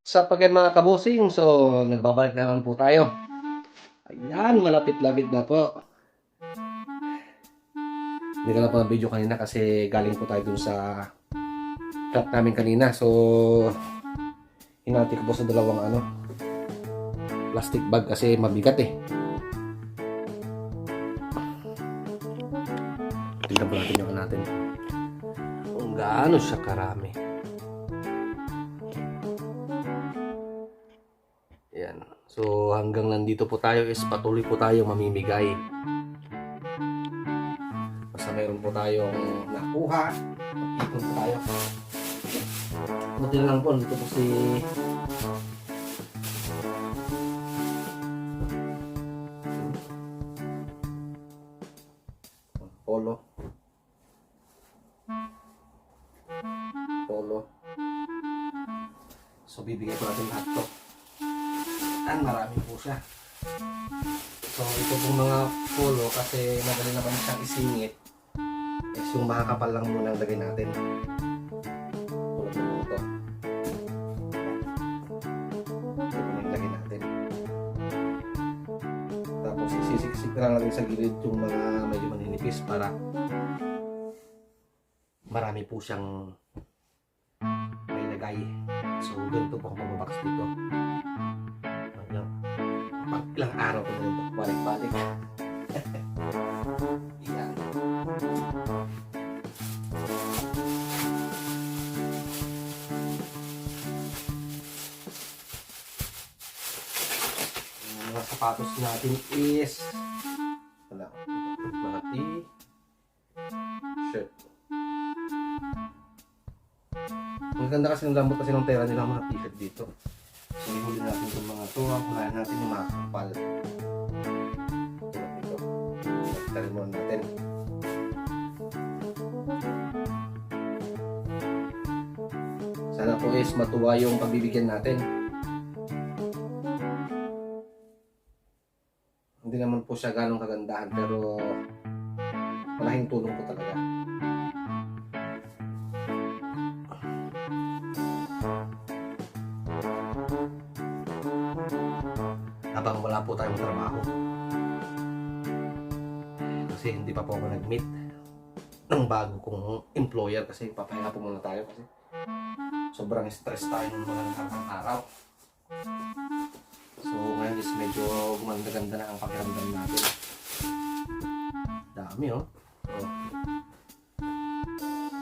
Sa pagyan mga kabusing, so nagbabalik na naman po tayo. Ayan, malapit-lapit na po. Hindi ko na po video kanina kasi galing po tayo dun sa trap namin kanina. So, hinati ko po sa dalawang plastic bag kasi mabigat eh. Tingnan po natin yung natin. Kung gaano siya karami. Ayan. So, hanggang nandito po tayo is patuloy po tayo mamimigay. Basta mayroon po tayong nakuha. Ikot po tayo. Buti lang po, dito po si Polo. So, bibigay ko natin lahat to. Ang marami po siya. So, ito pong mga polo kasi madali naman siyang isingit. Is yung makakapal lang muna ang lagay natin. Tulad ng ito. Ito po yung lagay natin. Tapos, isisiksik lang natin sa gilid yung mga medyo maninipis para marami po siyang may lagay. So, ganito po ang pagbabox dito. Pag ilang araw ko na ito, balik-balik. Yan. Yung mga sapatos natin is wala, mga t-shirt. Ang ganda kasi ng lambot kasi ng tela nila mga t-shirt dito. So, ihuli natin itong mga to. Kunahin natin yung mga kapal. Tulad ito. Nagtarin muna natin. Sana po is matuwa yung pagbibigyan natin. Hindi naman po siya ganong kagandahan pero malaking tulong po talaga. Habang wala po tayong trabaho. Kasi hindi pa po ako nag-meet ng bago kong employer kasi papahinga po muna tayo kasi sobrang stress tayo ng mga nakakang araw. So ngayon is medyo gumanda-ganda na ang pakiramdam natin. Dami oh. Oh.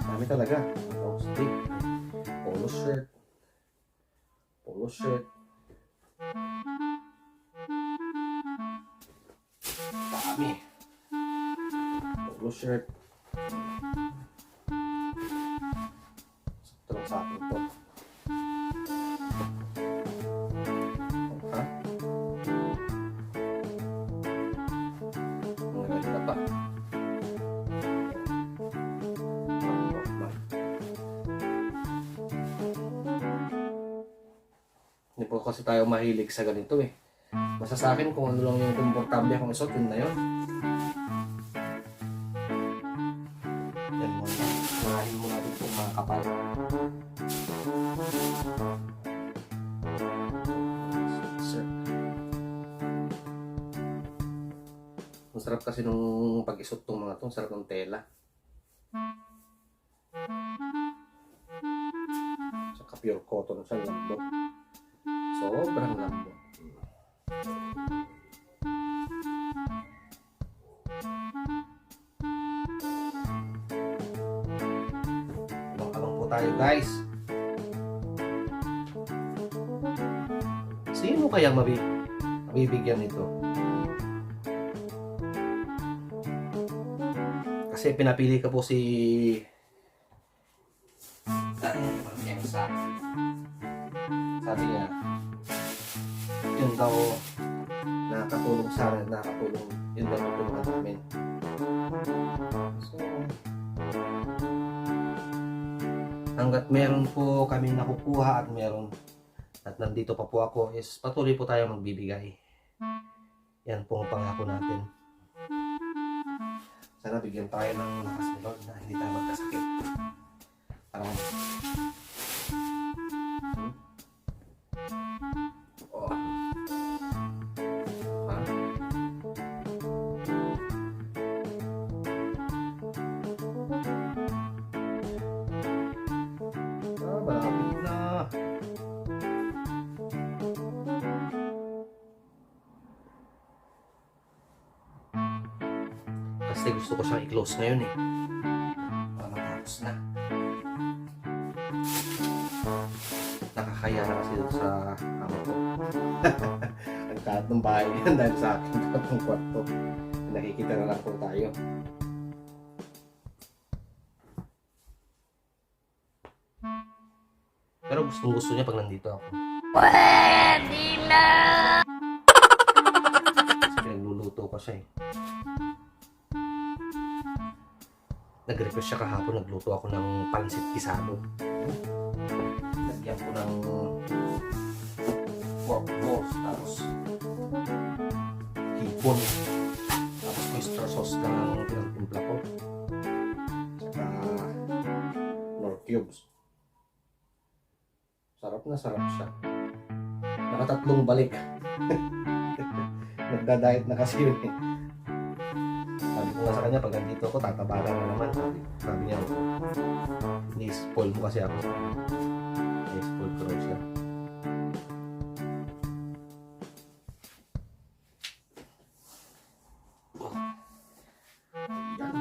Dami talaga. Stick, polo shirt, dami. Polo shirt. Sakto lang sa akin to. Ha? Ang ganda pa. Hindi po kasi tayo mahilig sa ganito eh. Basta sa akin kung ano lang yung komportable akong isuot, yun na yun. Yan mo na. Mahalin mo natin itong mga kapal. Ang sarap kasi nung pag-isot itong mga ito. Ang sarap ng tela. Saka pure cotton siya, lambot. Sobrang lambot. Abang-abang po tayo guys. Sino kayang mabibigyan nito? Kasi pinapili ka po si Emsa. Sabi niya, yun daw nakatulong sa akin, nakatulong, yun daw tutulungan namin. So, hanggat meron po kami nakukuha at nandito pa po ako is patuloy po tayo magbibigay. Yan po ang pangako natin. Sana bigyan tayo ng lakas ni Lord na hindi tayo magkasakit. Para Kasi gusto ko siyang i-close ngayon eh. Para matapos na. Nakakaya na kasi dito sa amo ko. Ang kaat ng bahay yan dahil sa akin katong kwarto. Nakikita na lang po tayo. Pero gusto niya pag nandito ako. Pwede na! Kasi pinagluluto ko siya eh. Nag-request siya kahapon, nagluto ako ng pansit pisado. Lagyan ko ng pork balls, tapos hipon. Tapos oyster sauce lang ang pinagtimpla ko. Saka nor cubes. Sarap na sarap siya. Nakatatlong balik. Nagda-diet na kasi yun eh. Sabi ko nga sa kanya, pag nandito ako, tatabagan na naman. Sabi niya, ni-spoil mo kasi ako. Ni-spoil ko raw siya. Yan.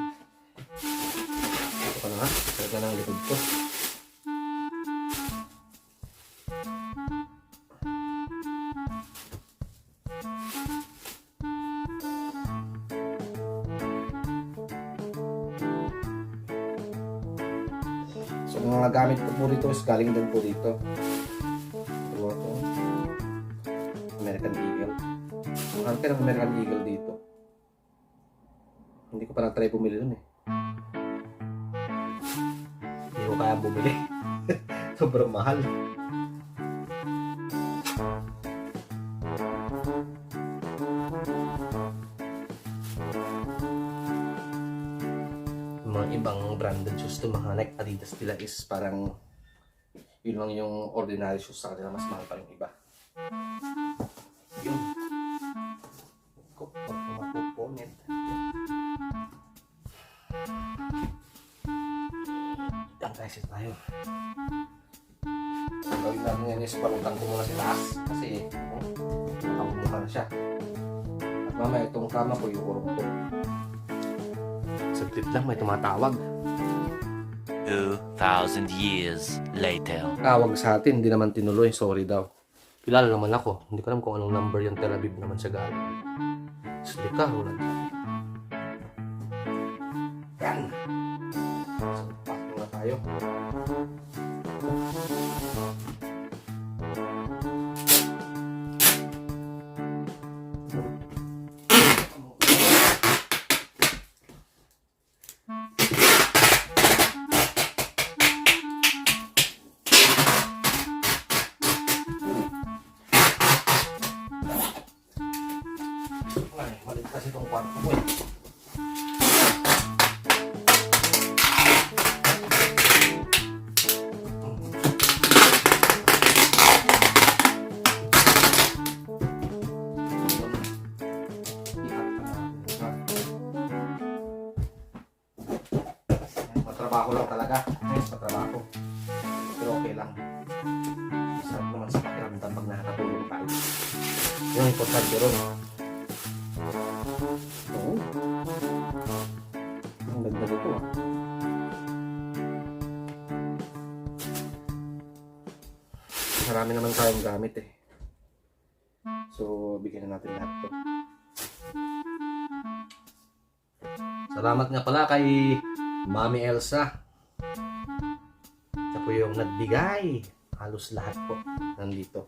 Ito pa na nga. Sarap na ng likod ko. So, mga gamit ko po dito is galing din po dito. Ito po. American Eagle. Mahal ka ng American Eagle dito. Hindi ko pa na-try bumili dun eh. Hindi ko kaya bumili. Sobrang mahal. Mga ibang branded shoes to, mga Nike, Adidas nila is parang yun lang yung ordinary shoes sa kanila, mas mahal pa yung iba. Yun. Mapupunit. Yan guys, ito tayo. Ang gawin natin yan is palutan ko muna si taas kasi nakabumuka na siya. At mamaya itong kama ko yung urong ko. Saglit lang, may tumatawag. 2,000 years later. Tawag sa atin, hindi naman tinuloy, sorry daw. Kilala naman ako, hindi ko alam kung anong number yung Tel Aviv naman siya galing. Slika, ulan. Yan! So, pack na tayo. Ay, malit kasi itong kwarto ko eh. Matrabaho lang talaga. Guys, matrabaho. Pero okay lang. Sarap naman sa pakiramdam pag nakakatulong tayo. Yung importante ron. Oo. Ang ganda nito ah. Marami naman tayong gamit eh. So, bigyan na natin lahat to. Salamat nga pala kay Mami Elsa. Siya po yung nagbigay. Halos lahat po nandito.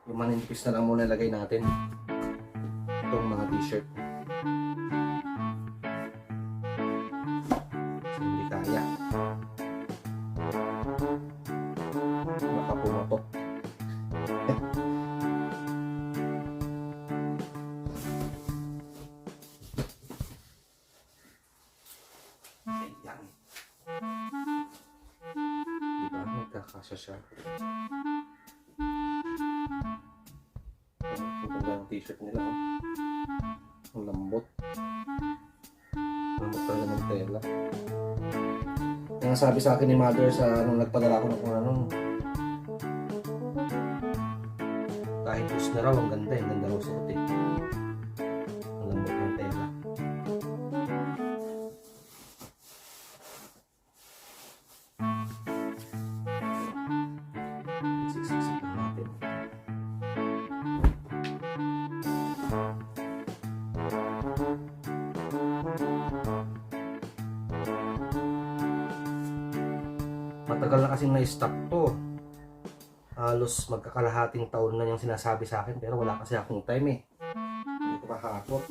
Yung maninipis na lang muna lagay natin itong mga t-shirt. So, hindi kaya. Baka pumatok. Ayan. Diba? Nagkakasya siya. Ang ganda ng t-shirt nila, oh. Ang lambot. Lambot talaga ng tela. Yung sabi sa akin ni mother sa nung nagpadala ko ng kung ano, kahit use na raw, ang ganda eh. Ganda raw suot eh. Ang lambot ng tela. Siksik lang natin. Matagal na kasing na-stock to. Halos magkakalahating taon na yung sinasabi sa akin pero wala kasi akong time eh. Hindi ko makakapot.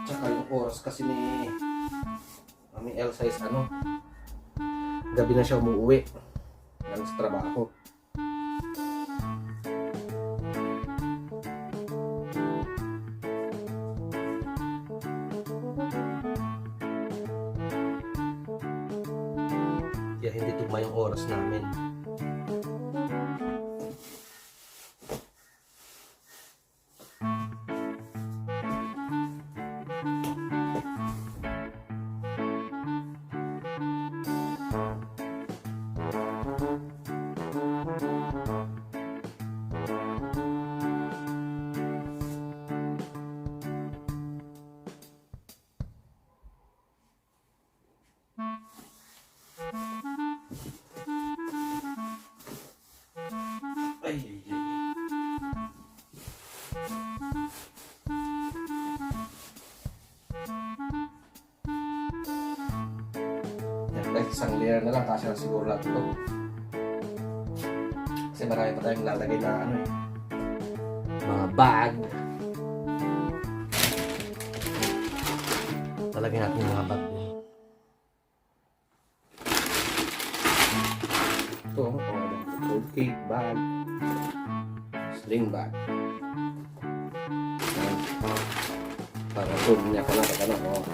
Tsaka yung oras kasi ni Mami Elsa is ano, gabi na siya umuwi. Galing sa trabaho. Kaya hindi tugma yung oras namin. Ay, ay, ay. Yan guys, isang layer na lang kasi siguro lang ito. Kasi marami pa tayong lalagay na ano eh. Mga bag. Lalagay natin yung mga bag. Ito, cold cake bag. Sling bag. Yan. Para zoom niya pa lang pag ano. Oh.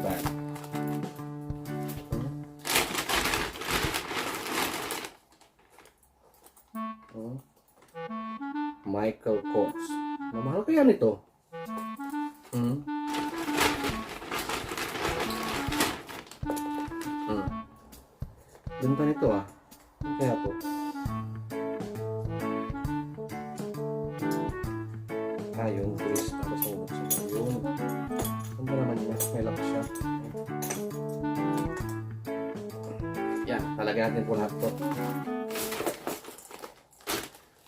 Bag. Oh. Michael Kors. Mamahal kaya nito? Ganda nito ah. Ano kaya to? Yun, twist. Tapos ang buksan ko yun. Ganda naman yun. May lock siya. Yan, talagyan natin po lahat to.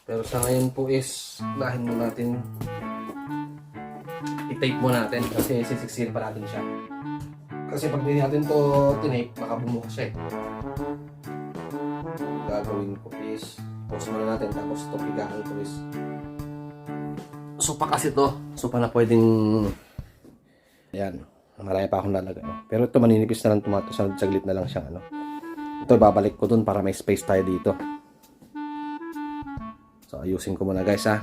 Pero sa ngayon po is, lahin mo natin. I-tape mo natin kasi sisiksirin pa natin siya. Kasi pag hindi natin to tinape, baka bumuka siya eh. Gagawin ko is pause muna natin tapos ito pigaan ko is sopa kasi to, sopa na pwedeng yan, marami pa akong lalagay pero ito maninipis na lang tomato, saglit na lang siyang ano. Ito babalik ko dun para may space tayo dito. So ayusin ko muna guys ha,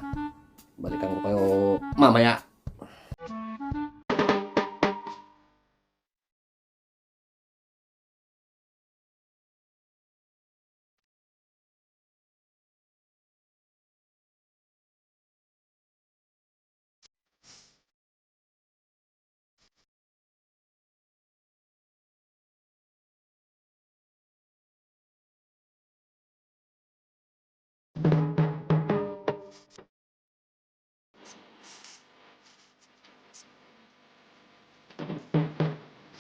balikan ko kayo mamaya.